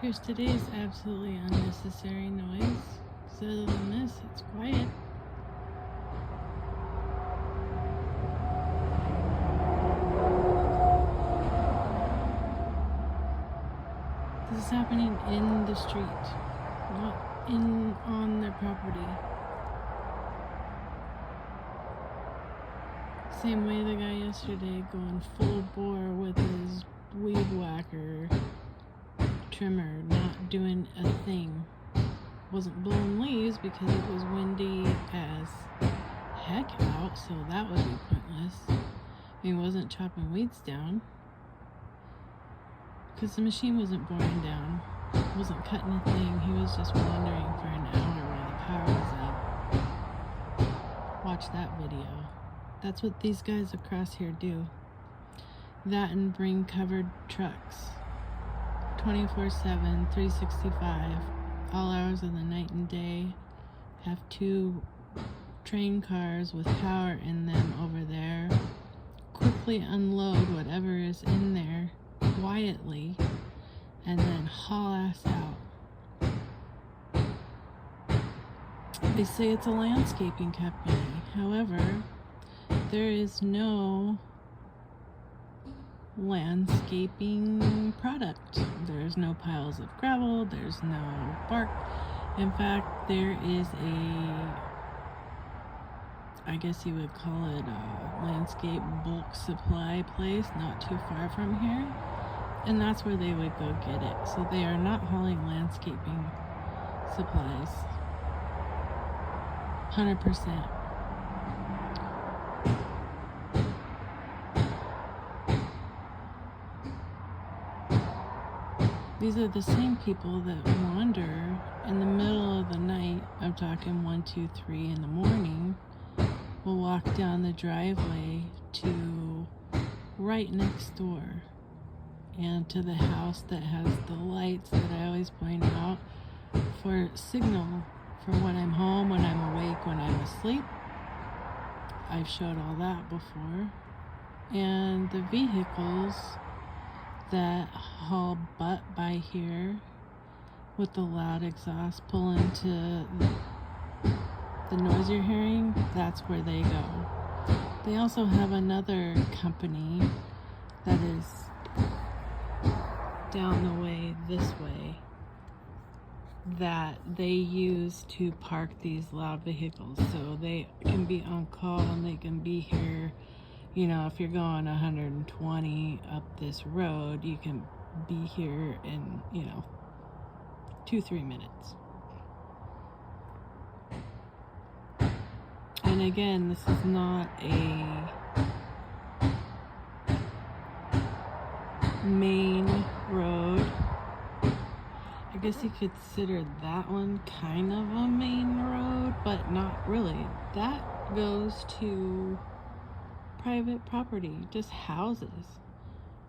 Here's today's absolutely unnecessary noise. So other than this, it's quiet. This is happening in the street, not on their property. Same way the guy yesterday going full bore with his weed whacker trimmer, not doing a thing. Wasn't blowing leaves because it was windy as heck out, so that would be pointless. He wasn't chopping weeds down because the machine wasn't boring down, wasn't cutting a thing. He was just wandering for an hour while the power was up. Watch that video. That's what these guys across here do. That and bring covered trucks 24/7, 365, all hours of the night and day. Have 2 train cars with power in them over there. Quickly unload whatever is in there quietly and then haul ass out. They say it's a landscaping company. However, there is no landscaping product. There's no piles of gravel, there's no bark. In fact, there is I guess you would call it a landscape bulk supply place not too far from here, and that's where they would go get it. So they are not hauling landscaping supplies 100%. These are the same people that wander in the middle of the night. I'm talking 1, 2, 3 in the morning. Will walk down the driveway to right next door and to the house that has the lights that I always point out for signal for when I'm home, when I'm awake, when I'm asleep. I've showed all that before. And the vehicles that haul butt by here with the loud exhaust pull into the noise you're hearing, that's where they go. They also have another company that is down the way this way that they use to park these loud vehicles, so they can be on call and they can be here. You know, if you're going 120 up this road, you can be here in, 2-3 minutes. And again, this is not a main road. I guess you could consider that one kind of a main road, but not really. That goes to private property, just houses,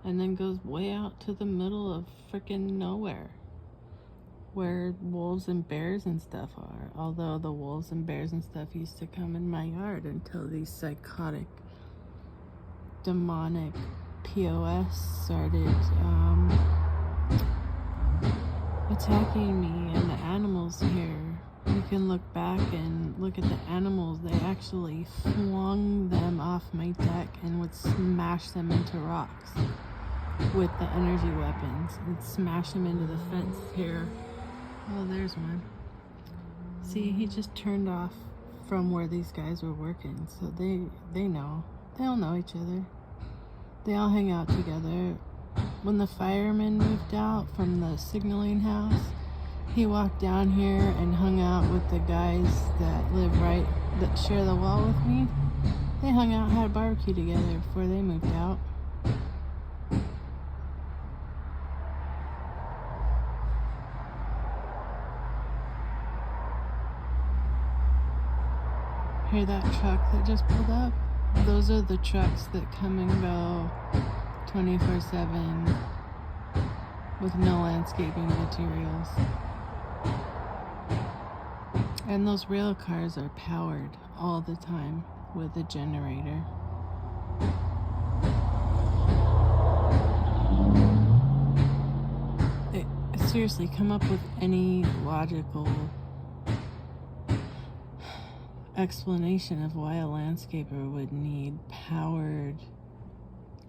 and then goes way out to the middle of freaking nowhere where wolves and bears and stuff are. Although the wolves and bears and stuff used to come in my yard until these psychotic, demonic POS started attacking me and the animals here. You can look back and look at the animals. They actually flung them off my deck and would smash them into rocks with the energy weapons and smash them into the fence here. Oh, there's one. See, he just turned off from where these guys were working, so they know. They all know each other. They all hang out together. When the fireman moved out from the signaling house, he walked down here and hung out with the guys that share the wall with me. They hung out, had a barbecue together before they moved out. Hear that truck that just pulled up? Those are the trucks that come and go 24/7 with no landscaping materials. And those rail cars are powered all the time with a generator. seriously, come up with any logical explanation of why a landscaper would need powered,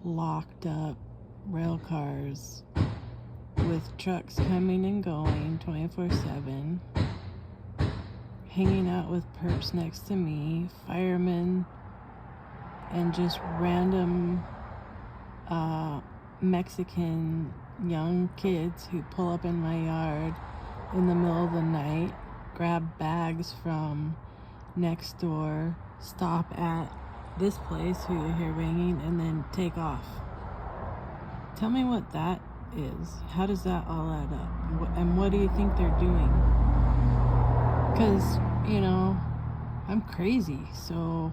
locked up rail cars with trucks coming and going 24/7, hanging out with perps next to me, firemen, and just random Mexican young kids who pull up in my yard in the middle of the night, grab bags from next door, stop at this place who you hear ringing, and then take off. Tell me what that is. How does that all add up? And what do you think they're doing? Because, I'm crazy, so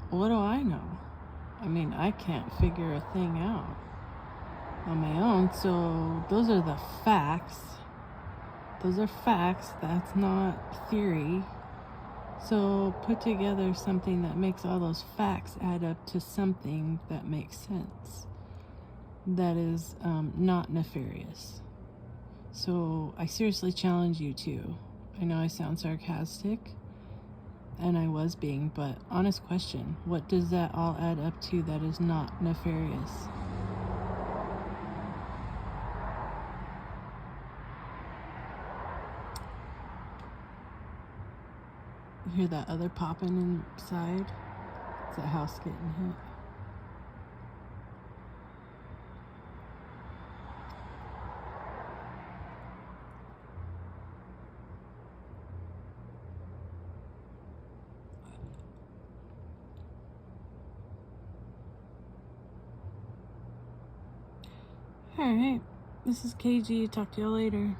what do I know? I mean, I can't figure a thing out on my own, so those are the facts. Those are facts, that's not theory. So put together something that makes all those facts add up to something that makes sense, that is not nefarious. So I seriously challenge you to. I know I sound sarcastic, and I was being, but honest question, what does that all add up to that is not nefarious? You hear that other popping inside? It's a house getting hit. Alright, this is KG. Talk to y'all later.